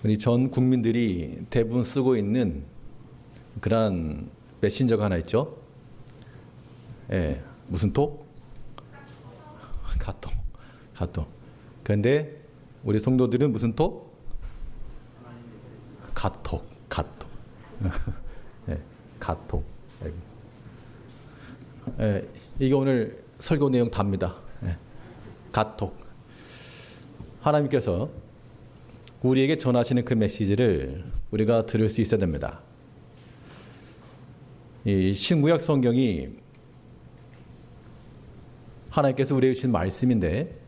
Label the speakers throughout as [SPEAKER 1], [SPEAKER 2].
[SPEAKER 1] 우리 전 국민들이 대부분 쓰고 있는 그런 메신저가 하나 있죠. 예, 무슨 톡? 카톡. 그런데 우리 성도들은 무슨 톡? 카톡. 예, 카톡. 예, 이게 오늘 설교 내용 답니다. 예, 카톡. 하나님께서 우리에게 전하시는 그 메시지를 우리가 들을 수 있어야 됩니다. 이 신구약 성경이 하나님께서 우리에게 주신 말씀인데,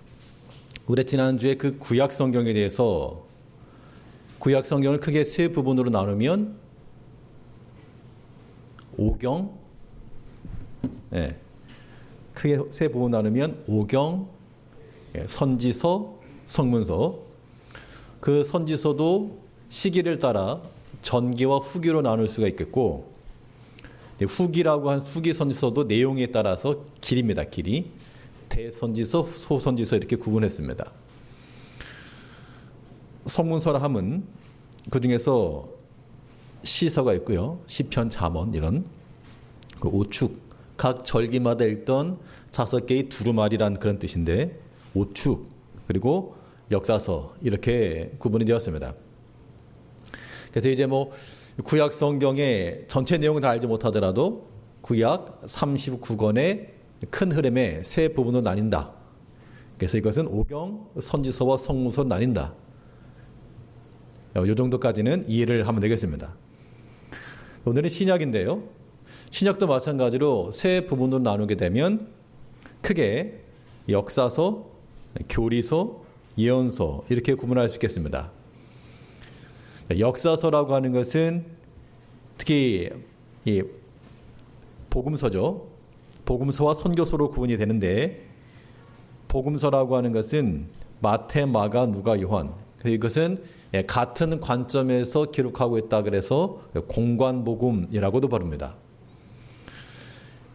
[SPEAKER 1] 우리 지난주에 그 구약 성경에 대해서 구약 성경을 크게 세 부분으로 나누면 오경, 크게 세 부분 나누면 오경, 선지서, 성문서. 그 선지서도 시기를 따라 전기와 후기로 나눌 수가 있겠고, 후기라고 한 후기 선지서도 내용에 따라서 길입니다. 길이. 대선지서, 소선지서 이렇게 구분했습니다. 성문서라 함은 그 중에서 시서가 있고요. 시편, 잠언 이런 그 오축, 각 절기마다 읽던 5개의 두루마리란 그런 뜻인데, 오축 그리고 역사서 이렇게 구분이 되었습니다. 그래서 이제 뭐 구약 성경의 전체 내용을 다 알지 못하더라도 구약 39권의 큰 흐름의 세 부분으로 나뉜다. 그래서 이것은 오경, 선지서와 성문서로 나뉜다. 이 정도까지는 이해를 하면 되겠습니다. 오늘은 신약인데요. 신약도 마찬가지로 세 부분으로 나누게 되면 크게 역사서, 교리서, 예언서 이렇게 구분할 수 있겠습니다. 역사서라고 하는 것은 특히 이 복음서죠. 복음서와 선교서로 구분이 되는데, 복음서라고 하는 것은 마태, 마가, 누가, 요한, 이것은 같은 관점에서 기록하고 있다 그래서 공관복음이라고도 부릅니다.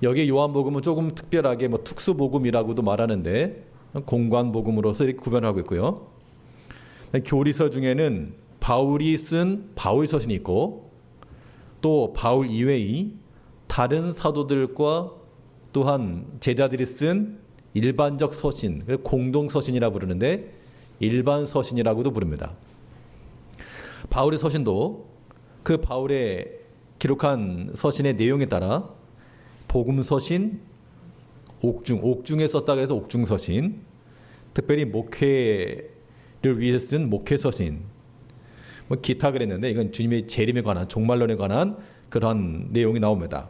[SPEAKER 1] 여기 요한복음은 조금 특별하게 뭐 특수복음이라고도 말하는데 공관복음으로서 이렇게 구별하고 있고요. 교리서 중에는 바울이 쓴 바울서신이 있고, 또 바울 이외의 다른 사도들과 또한 제자들이 쓴 일반적 서신, 공동서신이라고 부르는데 일반 서신이라고도 부릅니다. 바울의 서신도 그 바울의 기록한 서신의 내용에 따라 복음서신, 옥중에 썼다 그래서 옥중서신, 특별히 목회를 위해 쓴 목회서신, 뭐 기타 그랬는데 이건 주님의 재림에 관한, 종말론에 관한 그런 내용이 나옵니다.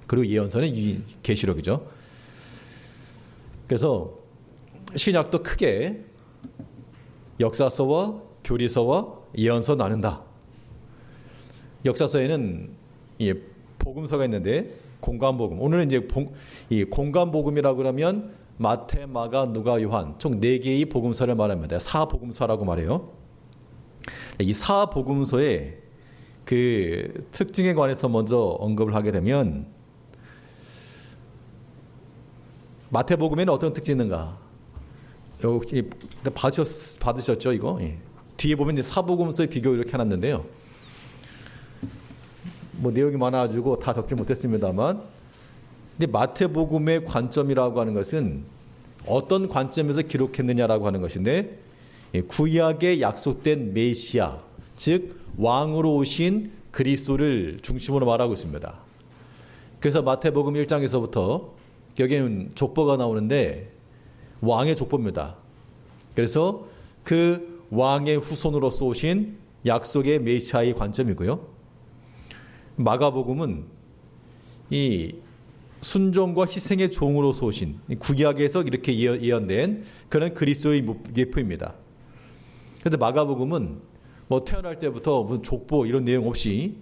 [SPEAKER 1] 그리고 예언서는 계시록이죠. 그래서 신약도 크게 역사서와 교리서와 예언서 나눈다. 역사서에는 복음서가 있는데 공관복음. 오늘은 이제 이 공관복음이라고 하면 마태, 마가, 누가, 요한 총 4개의 복음서를 말합니다. 사복음서라고 말해요. 이 사복음서의 그 특징에 관해서 먼저 언급을 하게 되면, 마태복음에는 어떤 특징이 있는가? 여기 받으셨죠, 이거? 예. 뒤에 보면 사복음서의 비교 이렇게 해놨는데요. 뭐 내용이 많아가지고 다 적지 못했습니다만, 근데 마태복음의 관점이라고 하는 것은 어떤 관점에서 기록했느냐라고 하는 것인데, 구약에 약속된 메시아, 즉 왕으로 오신 그리스도를 중심으로 말하고 있습니다. 그래서 마태복음 1장에서부터 여기는 족보가 나오는데 왕의 족보입니다. 그래서 그 왕의 후손으로서 오신 약속의 메시아의 관점이고요. 마가복음은 이 순종과 희생의 종으로서 오신, 구약에서 이렇게 예언된 그런 그리스도의 예표입니다. 그런데 마가복음은 뭐 태어날 때부터 무슨 족보 이런 내용 없이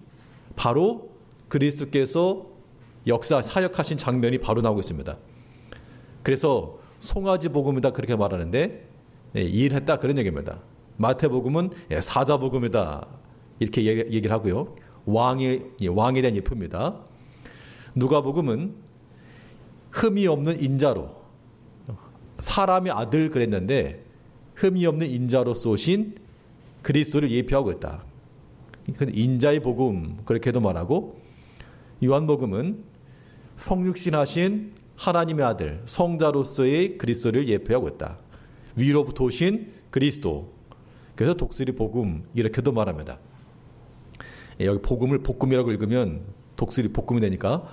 [SPEAKER 1] 바로 그리스도께서 역사 사역하신 장면이 바로 나오고 있습니다. 그래서 송아지 복음이다 그렇게 말하는데, 일했다 그런 얘기입니다. 마태복음은 사자복음이다 이렇게 얘기를 하고요. 왕에 대한 예표입니다. 누가복음은 흠이 없는 인자로, 사람의 아들 그랬는데 흠이 없는 인자로서 오신 그리스도를 예표하고 있다. 인자의 복음 그렇게도 말하고, 요한복음은 성육신하신 하나님의 아들 성자로서의 그리스도를 예표하고 있다. 위로부터 오신 그리스도, 그래서 독수리 복음 이렇게도 말합니다. 여기 복음을 복음이라고 읽으면 독수리 복음이 되니까,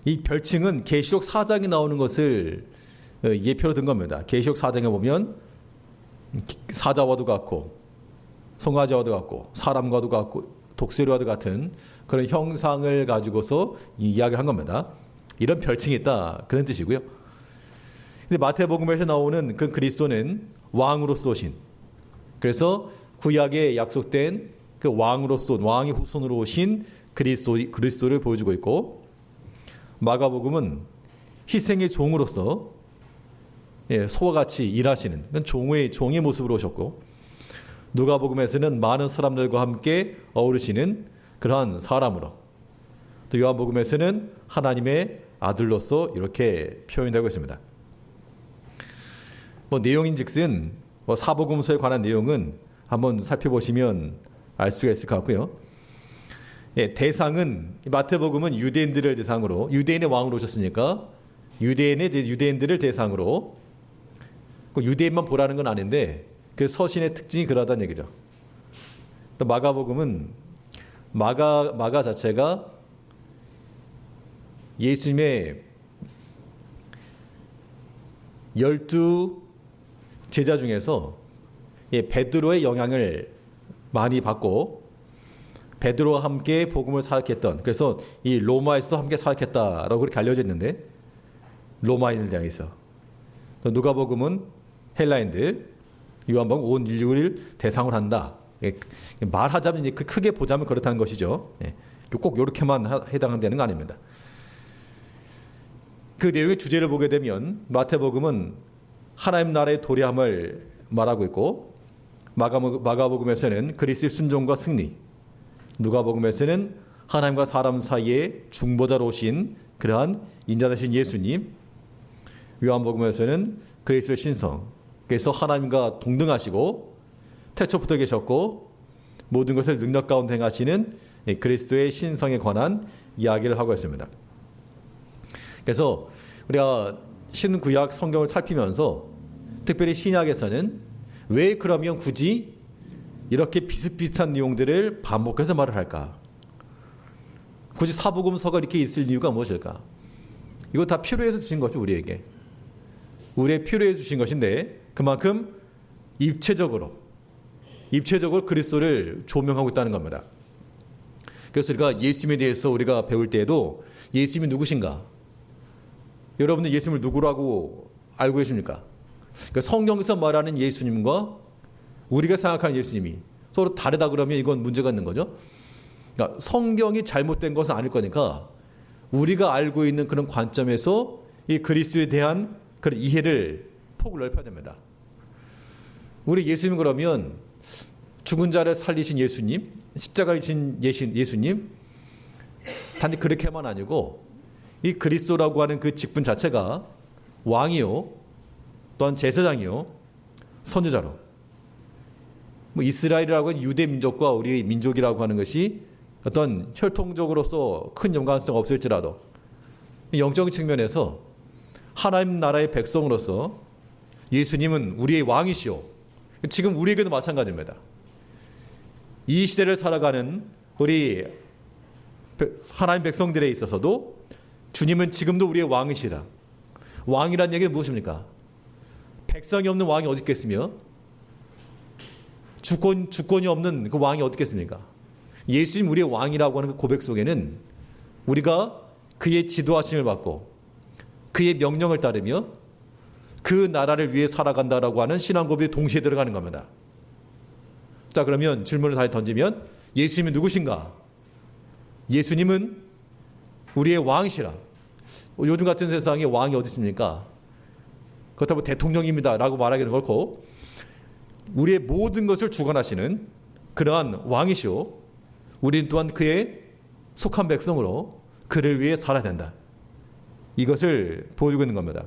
[SPEAKER 1] 이 별칭은 계시록 4장에 나오는 것을 예표로 든 겁니다. 계시록 4장에 보면 사자와도 같고 송아지와도 같고 사람과도 같고 독수리와도 같은 그런 형상을 가지고서 이야기를 한 겁니다. 이런 별칭이 있다, 그런 뜻이고요. 근데 마태복음에서 나오는 그 그리스도는 왕으로서 오신, 그래서 구약에 약속된 그 왕으로서, 왕의 후손으로 오신 그리스도를 보여주고 있고, 마가복음은 희생의 종으로서 소와 같이 일하시는 종의 모습으로 오셨고, 누가복음에서는 많은 사람들과 함께 어우르시는 그러한 사람으로, 또 요한복음에서는 하나님의 아들로서 이렇게 표현되고 있습니다. 내용인즉슨 사복음서에 관한 내용은 한번 살펴보시면 알 수가 있을 것 같고요. 대상은 마태복음은 유대인들을 대상으로, 유대인의 왕으로 오셨으니까 유대인들을 대상으로, 유대인만 보라는 건 아닌데 그 서신의 특징이 그러하다는 얘기죠. 또 마가복음은 마가 자체가 예수님의 12 제자 중에서 베드로의 영향을 많이 받고 베드로와 함께 복음을 사역했던, 그래서 이 로마에서도 함께 사역했다라고 그렇게 알려져 있는데, 로마인을 향해서. 누가복음은 헬라인들, 요한복음 온 인류를 대상으로 한다. 말하자면 이제 크게 보자면 그렇다는 것이죠. 꼭 이렇게만 해당되는 거 아닙니다. 그 내용의 주제를 보게 되면 마태복음은 하나님 나라의 도래함을 말하고 있고, 마가복음에서는 그리스도의 순종과 승리, 누가복음에서는 하나님과 사람 사이에 중보자로 오신 그러한 인자 되신 예수님, 요한복음에서는 그리스도의 신성, 그래서 하나님과 동등하시고 태초부터 계셨고 모든 것을 능력 가운데 행하시는 그리스도의 신성에 관한 이야기를 하고 있습니다. 그래서 우리가 신구약 성경을 살피면서 특별히 신약에서는 왜 그러면 굳이 이렇게 비슷비슷한 내용들을 반복해서 말을 할까? 굳이 사복음서가 이렇게 있을 이유가 무엇일까? 이거 다 필요해서 주신 거죠, 우리에게. 우리의 필요해서 주신 것인데 그만큼 입체적으로 그리스도를 조명하고 있다는 겁니다. 그래서 우리가 예수님에 대해서 우리가 배울 때에도 예수님이 누구신가? 여러분들 예수님을 누구라고 알고 계십니까? 그러니까 성경에서 말하는 예수님과 우리가 생각하는 예수님이 서로 다르다 그러면 이건 문제가 있는 거죠. 그러니까 성경이 잘못된 것은 아닐 거니까 우리가 알고 있는 그런 관점에서 이 그리스도에 대한 그런 이해를 폭을 넓혀야 됩니다. 우리 예수님 그러면 죽은 자를 살리신 예수님, 십자가에 지신 예수님, 단지 그렇게만 아니고 이 그리스도라고 하는 그 직분 자체가 왕이요, 또한 제사장이요, 선지자로, 이스라엘이라고 하는 유대 민족과 우리 민족이라고 하는 것이 어떤 혈통적으로서 큰 연관성 없을지라도 영적인 측면에서 하나님 나라의 백성으로서 예수님은 우리의 왕이시오. 지금 우리에게도 마찬가지입니다. 이 시대를 살아가는 우리 하나님 백성들에 있어서도 주님은 지금도 우리의 왕이시라. 왕이란 얘기는 무엇입니까? 백성이 없는 왕이 어디 있겠으며 주권이 없는 그 왕이 어디 있겠습니까? 예수님 우리의 왕이라고 하는 그 고백 속에는 우리가 그의 지도하심을 받고 그의 명령을 따르며 그 나라를 위해 살아간다라고 하는 신앙 고백이 동시에 들어가는 겁니다. 자, 그러면 질문을 다시 던지면 예수님이 누구신가? 예수님은 우리의 왕이시라. 요즘 같은 세상에 왕이 어디 있습니까? 그렇다고 대통령입니다 라고 말하기는 그렇고 우리의 모든 것을 주관하시는 그러한 왕이시오. 우리는 또한 그의 속한 백성으로 그를 위해 살아야 된다. 이것을 보여주고 있는 겁니다.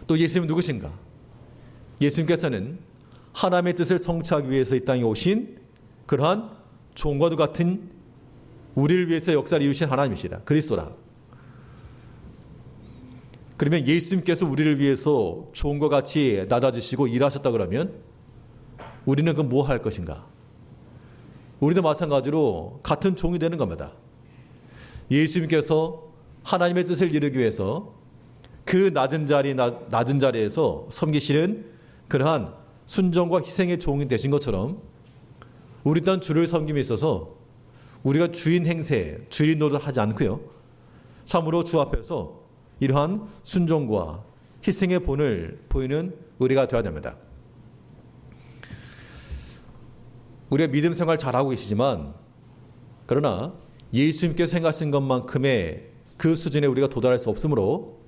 [SPEAKER 1] 또 예수님은 누구신가? 예수님께서는 하나님의 뜻을 성취하기 위해서 이 땅에 오신 그러한 종과도 같은 우리를 위해서 역사를 이루신 하나님이시다. 그리스도라. 그러면 예수님께서 우리를 위해서 종과 같이 낮아지시고 일하셨다 그러면 우리는 그럼 뭐 할 것인가? 우리도 마찬가지로 같은 종이 되는 겁니다. 예수님께서 하나님의 뜻을 이루기 위해서 그 낮은 자리에서 섬기시는 그러한 순종과 희생의 종이 되신 것처럼 우리 또한 주를 섬김에 있어서 우리가 주인 행세, 주인 노릇을 하지 않고요. 참으로 주 앞에서 이러한 순종과 희생의 본을 보이는 우리가 되어야 됩니다. 우리가 믿음 생활 잘하고 계시지만 그러나 예수님께서 생각하신 것만큼의 그 수준에 우리가 도달할 수 없으므로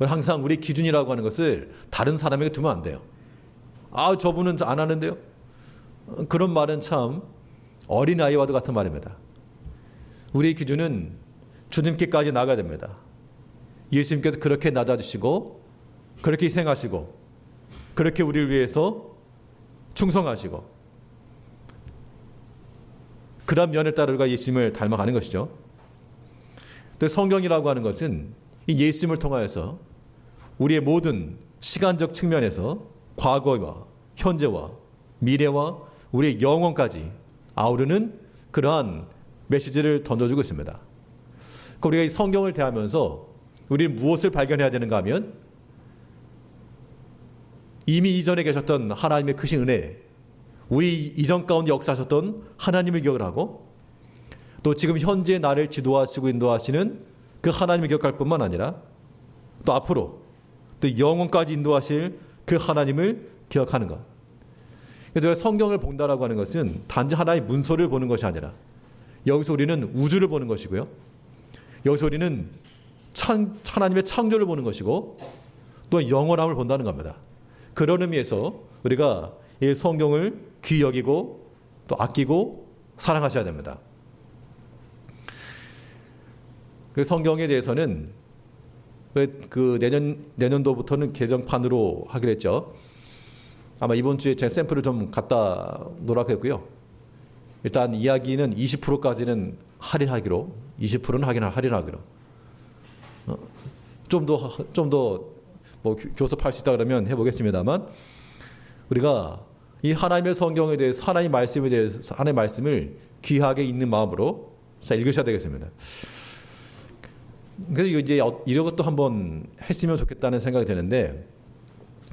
[SPEAKER 1] 항상 우리 기준이라고 하는 것을 다른 사람에게 두면 안 돼요. 아, 저분은 안 하는데요. 그런 말은 참 어린아이와도 같은 말입니다. 우리의 기준은 주님께까지 나가야 됩니다. 예수님께서 그렇게 낮아지시고 그렇게 희생하시고 그렇게 우리를 위해서 충성하시고 그런 면을 따라 우리가 예수님을 닮아가는 것이죠. 또 성경이라고 하는 것은 이 예수님을 통하여서 우리의 모든 시간적 측면에서 과거와 현재와 미래와 우리의 영혼까지 아우르는 그러한 메시지를 던져주고 있습니다. 우리가 이 성경을 대하면서 우리는 무엇을 발견해야 되는가 하면 이미 이전에 계셨던 하나님의 크신 은혜, 우리 이전 가운데 역사하셨던 하나님을 기억을 하고 또 지금 현재 나를 지도하시고 인도하시는 그 하나님을 기억할 뿐만 아니라 또 앞으로 또 영원까지 인도하실 그 하나님을 기억하는 것. 그래서 성경을 본다라고 하는 것은 단지 하나의 문서를 보는 것이 아니라 여기서 우리는 우주를 보는 것이고요. 여기서 우리는 하나님의 창조를 보는 것이고 또 영원함을 본다는 겁니다. 그런 의미에서 우리가 이 성경을 귀히 여기고 또 아끼고 사랑하셔야 됩니다. 그 성경에 대해서는 그 내년도부터는 개정판으로 하기로 했죠. 아마 이번 주에 제 샘플을 좀 갖다 놓으라고 했고요. 일단 이야기는 20%까지는 할인하기로, 20%는 할인하기로. 좀 더 뭐 교섭할 수 있다 그러면 해보겠습니다만 우리가 이 하나님의 성경에 대해서 하나님의 말씀에 대해서 하나님의 말씀을 귀하게 읽는 마음으로 자 읽으셔야 되겠습니다. 그래서 이제 이런 것도 한번 했으면 좋겠다는 생각이 드는데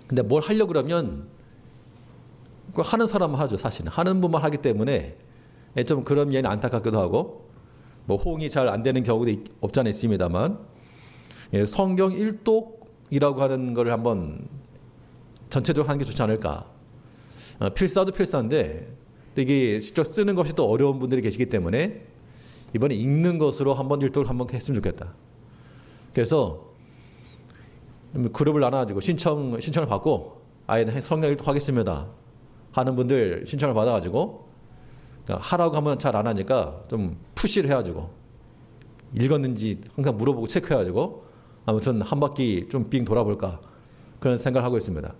[SPEAKER 1] 근데 뭘 하려고 그러면 하는 사람만 하죠. 사실은 하는 분만 하기 때문에 좀 그런 면이 안타깝기도 하고 뭐 호응이 잘 안 되는 경우도 없지 않아 있습니다만 성경 일독이라고 하는 걸 한번 전체적으로 하는 게 좋지 않을까. 필사도 필사인데 이게 직접 쓰는 것이 또 어려운 분들이 계시기 때문에 이번에 읽는 것으로 한번 일독을 한번 했으면 좋겠다. 그래서 그룹을 나눠가지고 신청을 받고 아예 성경 일독 하겠습니다 하는 분들 신청을 받아가지고 하라고 하면 잘 안 하니까 좀 푸시를 해가지고 읽었는지 항상 물어보고 체크해가지고 아무튼 한 바퀴 좀 빙 돌아볼까 그런 생각을 하고 있습니다.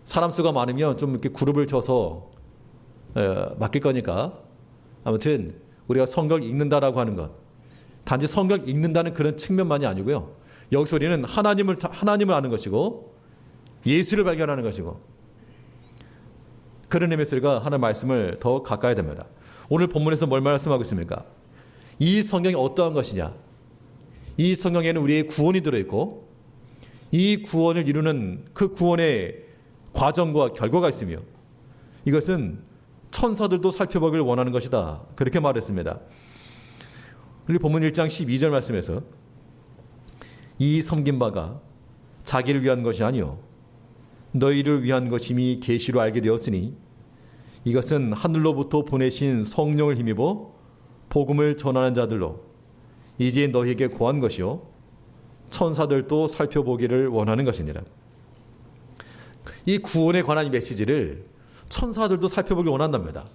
[SPEAKER 1] 사람 수가 많으면 좀 이렇게 그룹을 쳐서 맡길 거니까 아무튼 우리가 성경을 읽는다라고 하는 것 단지 성경을 읽는다는 그런 측면만이 아니고요. 여기서 우리는 하나님을 아는 것이고 예수를 발견하는 것이고 그런 의미에서 우리가 하나님의 말씀을 더 가까이 됩니다. 오늘 본문에서 뭘 말씀하고 있습니까? 이 성경이 어떠한 것이냐? 이 성경에는 우리의 구원이 들어있고 이 구원을 이루는 그 구원의 과정과 결과가 있으며 이것은 천사들도 살펴보길 원하는 것이다. 그렇게 말했습니다. 우리 본문 1장 12절 말씀에서 이 섬긴 바가 자기를 위한 것이 아니요 너희를 위한 것임이 계시로 알게 되었으니 이것은 하늘로부터 보내신 성령을 힘입어 복음을 전하는 자들로 이제 너희에게 고한 것이요 천사들도 살펴보기를 원하는 것이니라. 이 구원에 관한 이 메시지를 천사들도 살펴보길 원한답니다.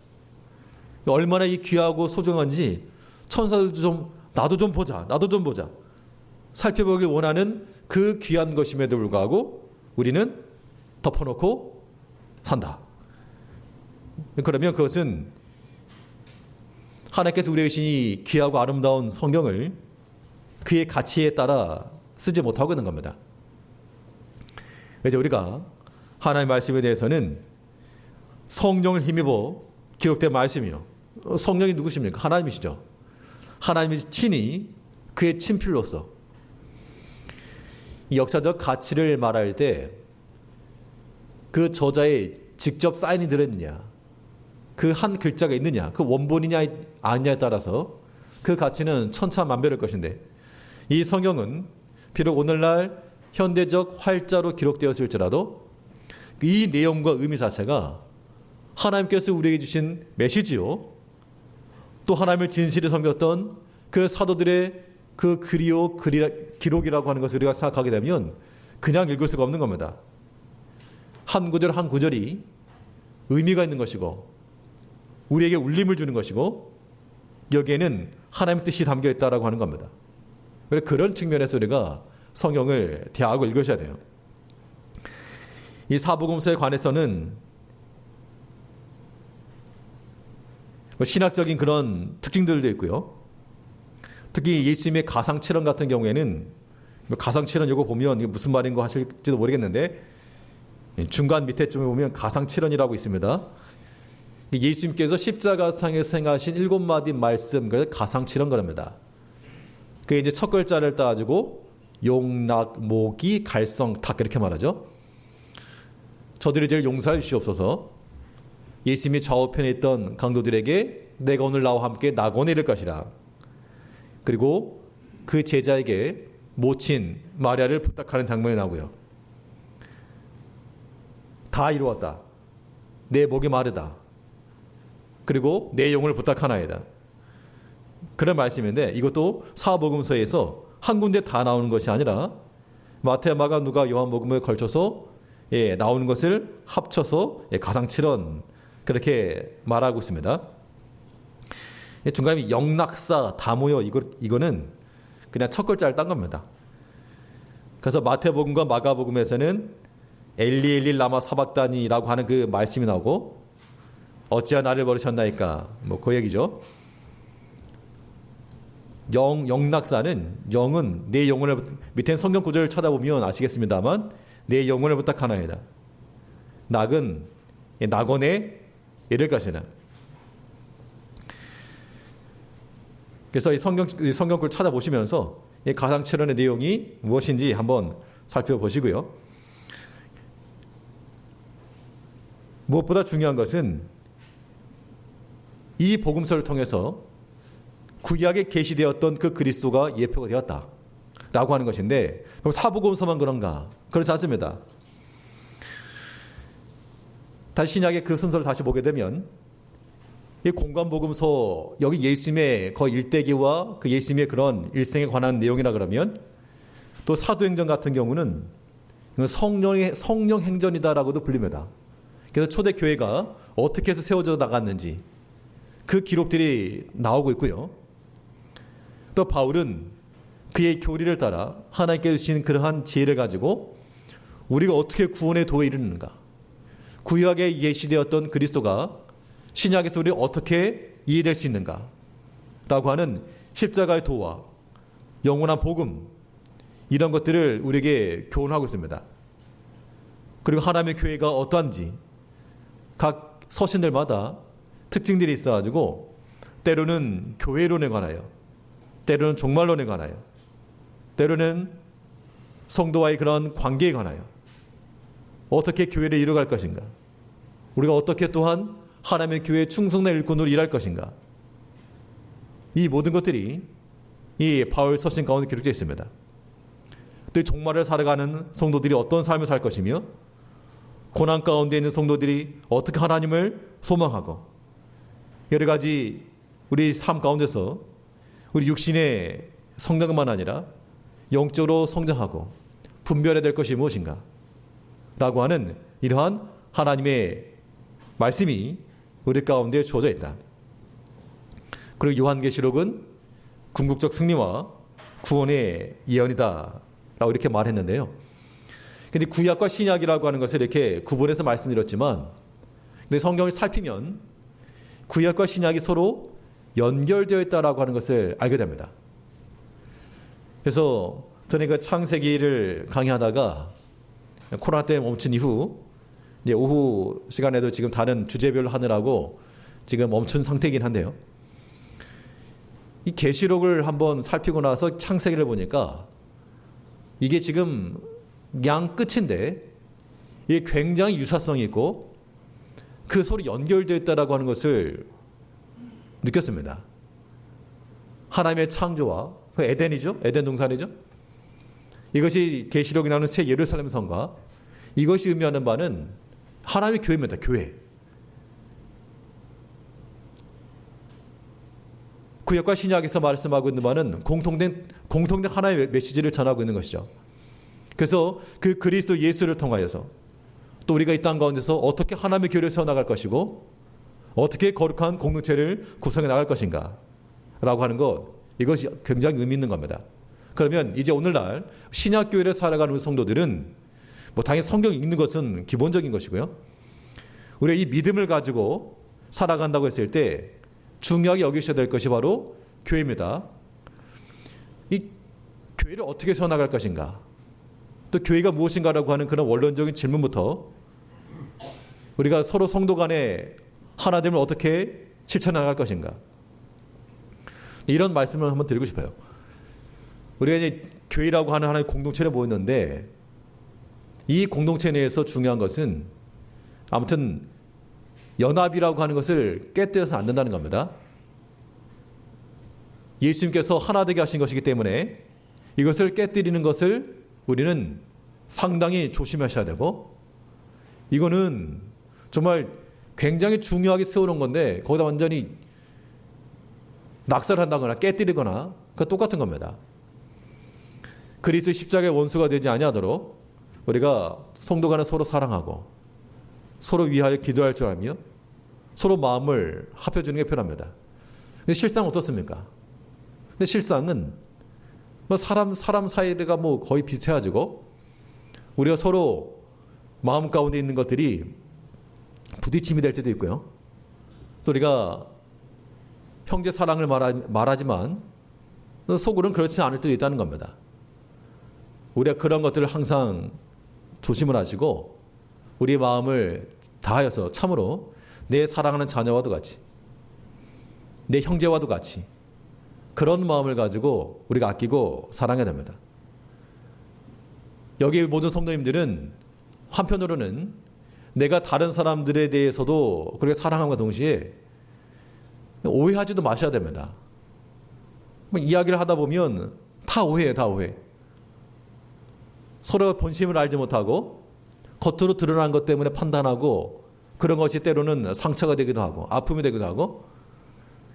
[SPEAKER 1] 얼마나 이 귀하고 소중한지 천사들도 좀 나도 좀 보자 살펴보길 원하는 그 귀한 것임에도 불구하고 우리는 덮어놓고 산다. 그러면 그것은 하나님께서 우리에게 주신 이 귀하고 아름다운 성경을 그의 가치에 따라 쓰지 못하고 있는 겁니다. 그래서 우리가 하나님의 말씀에 대해서는 성령을 힘입어 기록된 말씀이요. 성령이 누구십니까? 하나님이시죠. 하나님이 친히 그의 친필로서 이 역사적 가치를 말할 때 그 저자의 직접 사인이 들어있느냐, 그 한 글자가 있느냐, 그 원본이냐 아니냐에 따라서 그 가치는 천차만별일 것인데, 이 성경은 비록 오늘날 현대적 활자로 기록되었을지라도 이 내용과 의미 자체가 하나님께서 우리에게 주신 메시지요, 또 하나님을 진실히 섬겼던 그 사도들의 그 기록이라고 하는 것을 우리가 생각하게 되면 그냥 읽을 수가 없는 겁니다. 한 구절 한 구절이 의미가 있는 것이고 우리에게 울림을 주는 것이고 여기에는 하나님의 뜻이 담겨 있다라고 하는 겁니다. 그런 측면에서 우리가 성경을 대하고 읽으셔야 돼요. 이 사복음서에 관해서는 신학적인 그런 특징들도 있고요. 특히 예수님의 가상칠언 같은 경우에는, 가상칠언 이거 보면 이게 무슨 말인 거 하실지도 모르겠는데 중간 밑에 쯤에 보면 가상칠언이라고 있습니다. 예수님께서 십자가상에서 행하신 7마디 말씀, 그래서 가상칠언 그럽니다. 그게 이제 첫 글자를 따지고 용락, 모기, 갈성, 닭 이렇게 말하죠. 저들이 제일 용서해 주시옵소서. 예수님이 좌우편에 있던 강도들에게 내가 오늘 나와 함께 낙원에 이를 것이라. 그리고 그 제자에게 모친 마리아를 부탁하는 장면이 나오고요. 다 이루었다. 내 목이 마르다. 그리고 내 영혼을 부탁하나이다. 그런 말씀인데 이것도 사복음서에서 한 군데 다 나오는 것이 아니라 마태, 마가, 누가, 요한복음에 걸쳐서 나오는 것을 합쳐서 가상칠언 그렇게 말하고 있습니다. 중간에 영락사, 다모여 이거는 그냥 첫 글자를 딴 겁니다. 그래서 마태복음과 마가복음에서는 엘리 엘리 라마 사박다니라고 하는 그 말씀이 나오고 어찌하 나를 버리셨나이까 뭐 그 얘기죠. 영락사는 영은 내 영혼을, 밑에 성경 구절을 찾아보면 아시겠습니다만 내 영혼을 부탁하나이다. 낙은 낙원에 이를 것이라. 그래서 이 성경글 찾아보시면서 이 가상칠언의 내용이 무엇인지 한번 살펴보시고요. 무엇보다 중요한 것은 이 복음서를 통해서 구약에 계시되었던 그 그리스도가 예표가 되었다라고 하는 것인데, 그럼 사복음서만 그런가? 그렇지 않습니다. 다시 신약의 그 순서를 다시 보게 되면 이 공관복음서, 여기 예수님의 거의 일대기와 그 예수님의 그런 일생에 관한 내용이라 그러면, 또 사도행전 같은 경우는 성령 행전이다라고도 불립니다. 그래서 초대교회가 어떻게 해서 세워져 나갔는지 그 기록들이 나오고 있고요. 또 바울은 그의 교리를 따라 하나님께 주신 그러한 지혜를 가지고 우리가 어떻게 구원의 도에 이르는가, 구약에 예시되었던 그리스도가 신약에서 우리 어떻게 이해될 수 있는가 라고 하는 십자가의 도와 영원한 복음, 이런 것들을 우리에게 교훈하고 있습니다. 그리고 하나님의 교회가 어떠한지 각 서신들마다 특징들이 있어가지고 때로는 교회론에 관하여, 때로는 종말론에 관하여, 때로는 성도와의 그런 관계에 관하여 어떻게 교회를 이루어갈 것인가, 우리가 어떻게 또한 하나님의 교회의 충성된 일꾼으로 일할 것인가, 이 모든 것들이 이 바울 서신 가운데 기록되어 있습니다. 또 종말을 살아가는 성도들이 어떤 삶을 살 것이며, 고난 가운데 있는 성도들이 어떻게 하나님을 소망하고, 여러 가지 우리 삶 가운데서 우리 육신의 성장만 아니라 영적으로 성장하고 분별해야 될 것이 무엇인가 라고 하는 이러한 하나님의 말씀이 우리 가운데 주어져 있다. 그리고 요한계시록은 궁극적 승리와 구원의 예언이다 라고 이렇게 말했는데요. 근데 구약과 신약이라고 하는 것을 이렇게 구분해서 말씀드렸지만, 근데 성경을 살피면 구약과 신약이 서로 연결되어 있다라고 하는 것을 알게 됩니다. 그래서 저는 그 창세기를 강의하다가 코로나 때문에 멈춘 이후 이제 오후 시간에도 지금 다른 주제별로 하느라고 지금 멈춘 상태이긴 한데요. 이 계시록을 한번 살피고 나서 창세기를 보니까 이게 지금 양 끝인데 이게 굉장히 유사성이 있고 그 서로 연결되어 있다라고 하는 것을 느꼈습니다. 하나님의 창조와 그 에덴이죠. 에덴 동산이죠. 이것이 계시록이 나오는 새 예루살렘 성과 이것이 의미하는 바는 하나님의 교회입니다. 교회. 구약과 신약에서 말씀하고 있는 바는 공통된 하나의 메시지를 전하고 있는 것이죠. 그래서 그 그리스도 예수를 통하여서 또 우리가 이 땅 가운데서 어떻게 하나님의 교회를 세워나갈 것이고 어떻게 거룩한 공동체를 구성해 나갈 것인가 라고 하는 것, 이것이 굉장히 의미 있는 겁니다. 그러면 이제 오늘날 신약교회를 살아가는 우리 성도들은 뭐 당연히 성경 읽는 것은 기본적인 것이고요. 우리가 이 믿음을 가지고 살아간다고 했을 때 중요하게 여기셔야 될 것이 바로 교회입니다. 이 교회를 어떻게 세워나갈 것인가, 또 교회가 무엇인가라고 하는 그런 원론적인 질문부터 우리가 서로 성도 간의 하나됨을 어떻게 실천해 나갈 것인가, 이런 말씀을 한번 드리고 싶어요. 우리가 이제 교회라고 하는 하나의 공동체를 보였는데 이 공동체 내에서 중요한 것은 아무튼 연합이라고 하는 것을 깨뜨려서 안 된다는 겁니다. 예수님께서 하나 되게 하신 것이기 때문에 이것을 깨뜨리는 것을 우리는 상당히 조심하셔야 되고, 이거는 정말 굉장히 중요하게 세워놓은 건데 거기다 완전히 낙살한다거나 깨뜨리거나 그 똑같은 겁니다. 그리스도의 십자가의 원수가 되지 아니하도록 우리가 성도 간에 서로 사랑하고 서로 위하여 기도할 줄 알며 서로 마음을 합해주는 게 필요합니다. 근데 실상은 어떻습니까? 근데 실상은 뭐 사람 사이가 뭐 거의 비슷해가지고 우리가 서로 마음 가운데 있는 것들이 부딪힘이 될 때도 있고요. 또 우리가 형제 사랑을 말하지만 속으로는 그렇지 않을 때도 있다는 겁니다. 우리가 그런 것들을 항상 조심을 하시고 우리의 마음을 다하여서 참으로 내 사랑하는 자녀와도 같이, 내 형제와도 같이 그런 마음을 가지고 우리가 아끼고 사랑해야 됩니다. 여기 모든 성도님들은 한편으로는 내가 다른 사람들에 대해서도 그렇게 사랑함과 동시에 오해하지도 마셔야 됩니다. 이야기를 하다 보면 다 오해해, 다 오해. 서로 본심을 알지 못하고 겉으로 드러난 것 때문에 판단하고 그런 것이 때로는 상처가 되기도 하고 아픔이 되기도 하고,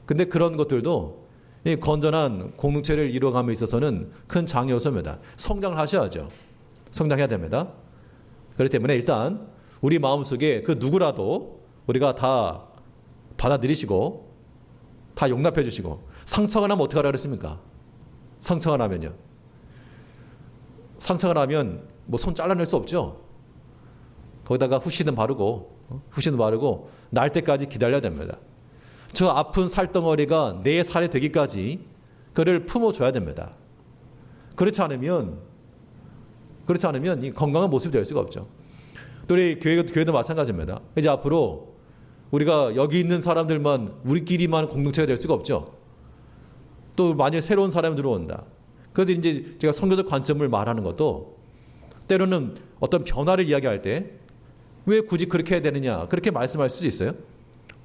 [SPEAKER 1] 근데 그런 것들도 이 건전한 공동체를 이루어감에 있어서는 큰 장애 요소입니다. 성장을 하셔야죠. 성장해야 됩니다. 그렇기 때문에 일단 우리 마음속에 그 누구라도 우리가 다 받아들이시고 다 용납해 주시고, 상처가 나면 어떻게 하라 그랬습니까? 상처가 나면요. 상처가 나면 뭐 손 잘라낼 수 없죠. 거기다가 후시든 바르고 날 때까지 기다려야 됩니다. 저 아픈 살덩어리가 내 살이 되기까지 그를 품어줘야 됩니다. 그렇지 않으면 이 건강한 모습이 될 수가 없죠. 또 우리 교회도 마찬가지입니다. 이제 앞으로 우리가 여기 있는 사람들만 우리끼리만 공동체가 될 수가 없죠. 또 만약에 새로운 사람이 들어온다. 그래서 이제 제가 성교적 관점을 말하는 것도 때로는 어떤 변화를 이야기할 때 왜 굳이 그렇게 해야 되느냐, 그렇게 말씀할 수도 있어요.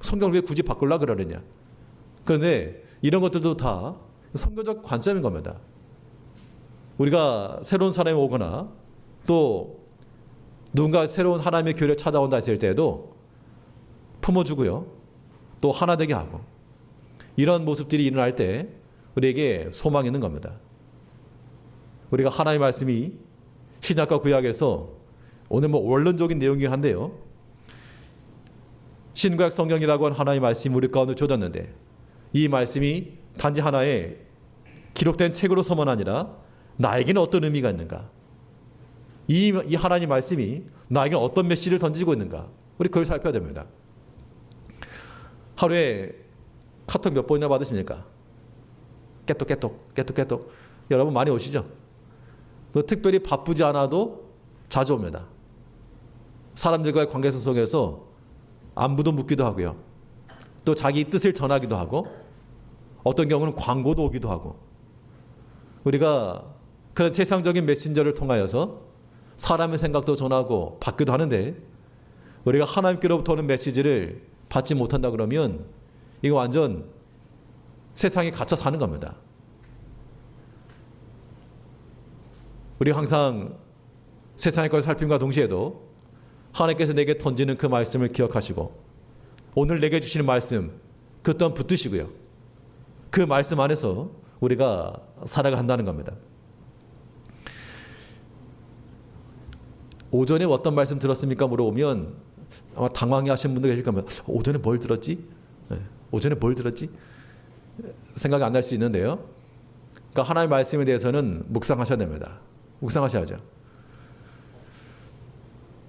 [SPEAKER 1] 성경을 왜 굳이 바꾸려고 그러느냐. 그런데 이런 것들도 다 성교적 관점인 겁니다. 우리가 새로운 사람이 오거나 또 누군가 새로운 하나님의 교회를 찾아온다 했을 때에도 품어주고요, 또 하나 되게 하고, 이런 모습들이 일어날 때 우리에게 소망이 있는 겁니다. 우리가 하나님의 말씀이 신약과 구약에서 오늘 뭐 원론적인 내용이긴 한데요, 신구약 성경이라고 하는 하나님의 말씀이 우리 가운데 주어졌는데 이 말씀이 단지 하나의 기록된 책으로서만 아니라 나에게는 어떤 의미가 있는가, 이 하나님 말씀이 나에게 어떤 메시지를 던지고 있는가, 우리 그걸 살펴야 됩니다. 하루에 카톡 몇 번이나 받으십니까? 깨똑. 여러분 많이 오시죠? 또 특별히 바쁘지 않아도 자주 옵니다. 사람들과의 관계 속에서 안부도 묻기도 하고요. 또 자기 뜻을 전하기도 하고 어떤 경우는 광고도 오기도 하고 우리가 그런 세상적인 메신저를 통하여서 사람의 생각도 전하고 받기도 하는데 우리가 하나님께로부터 오는 메시지를 받지 못한다 그러면 이거 완전 세상에 갇혀 사는 겁니다. 우리가 항상 세상의 것을 살핌과 동시에도 하나님께서 내게 던지는 그 말씀을 기억하시고 오늘 내게 주시는 말씀 그 또한 붙드시고요. 그 말씀 안에서 우리가 살아간다는 겁니다. 오전에 어떤 말씀 들었습니까? 물어보면 아마 당황해 하시는 분도 계실 겁니다. 오전에 뭘 들었지? 오전에 뭘 들었지? 생각이 안 날 수 있는데요. 그러니까 하나님의 말씀에 대해서는 묵상하셔야 됩니다. 묵상하셔야죠.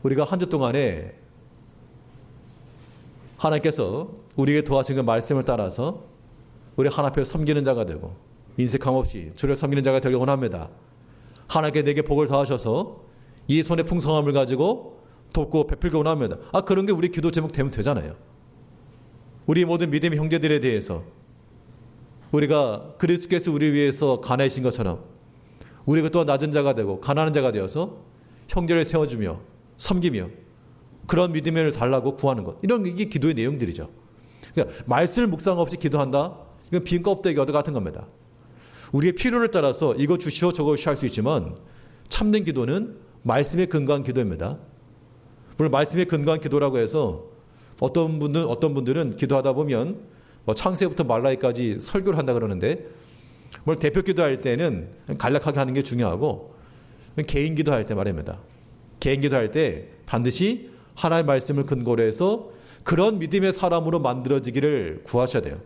[SPEAKER 1] 우리가 한 주 동안에 하나님께서 우리에게 도와준 그 말씀을 따라서 우리 하나님 앞에 섬기는 자가 되고 인색함 없이 주를 섬기는 자가 되길 원합니다. 하나님께 내게 복을 더하셔서 이 손의 풍성함을 가지고 돕고 베풀기 원합니다. 그런 게 우리 기도 제목 되면 되잖아요. 우리 모든 믿음의 형제들에 대해서 우리가 그리스도께서 우리 위해서 가난하신 것처럼 우리가 또 낮은 자가 되고 가난한 자가 되어서 형제를 세워주며 섬기며 그런 믿음을 달라고 구하는 것. 이런 게 기도의 내용들이죠. 그러니까 말씀을 묵상 없이 기도한다. 이건 빈 껍데기 얻어 같은 겁니다. 우리의 필요를 따라서 이거 주시오 저거 주시오 할 수 있지만 참된 기도는 말씀에 근거한 기도입니다. 물론 말씀에 근거한 기도라고 해서 어떤 분들은 기도하다 보면 창세부터 말라기까지 설교를 한다 그러는데 뭘 대표 기도할 때는 간략하게 하는 게 중요하고 개인 기도할 때 말입니다. 개인 기도할 때 반드시 하나님의 말씀을 근거로 해서 그런 믿음의 사람으로 만들어지기를 구하셔야 돼요.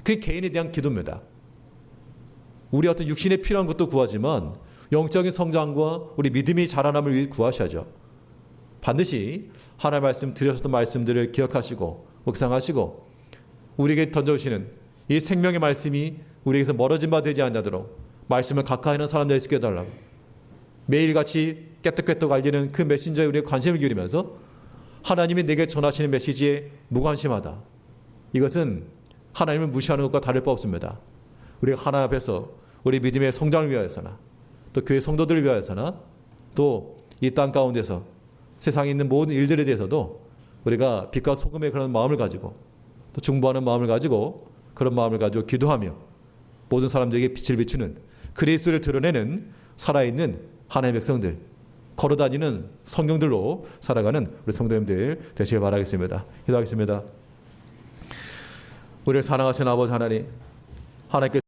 [SPEAKER 1] 그게 개인에 대한 기도입니다. 우리 어떤 육신에 필요한 것도 구하지만 영적인 성장과 우리 믿음이 자라남을 위해 구하셔야죠. 반드시 하나님의 말씀 드렸던 말씀들을 기억하시고 묵상하시고 우리에게 던져오시는 이 생명의 말씀이 우리에게서 멀어진 바 되지 않도록 말씀을 가까이 하는 사람들이 있게 해달라고 매일같이 깨떡깨떡 알리는 그 메신저에 우리의 관심을 기울이면서 하나님이 내게 전하시는 메시지에 무관심하다. 이것은 하나님을 무시하는 것과 다를 바 없습니다. 우리가 하나님 앞에서 우리 믿음의 성장을 위하여서나 또 교회 성도들을 위하여서나 또 이 땅 가운데서 세상에 있는 모든 일들에 대해서도 우리가 빛과 소금의 그런 마음을 가지고 또 중보하는 마음을 가지고 그런 마음을 가지고 기도하며 모든 사람들에게 빛을 비추는 그리스도를 드러내는 살아있는 하나님의 백성들 걸어다니는 성경들로 살아가는 우리 성도님들 되시길 바라겠습니다. 기도하겠습니다. 우리를 사랑하시는 아버지 하나님, 하나님께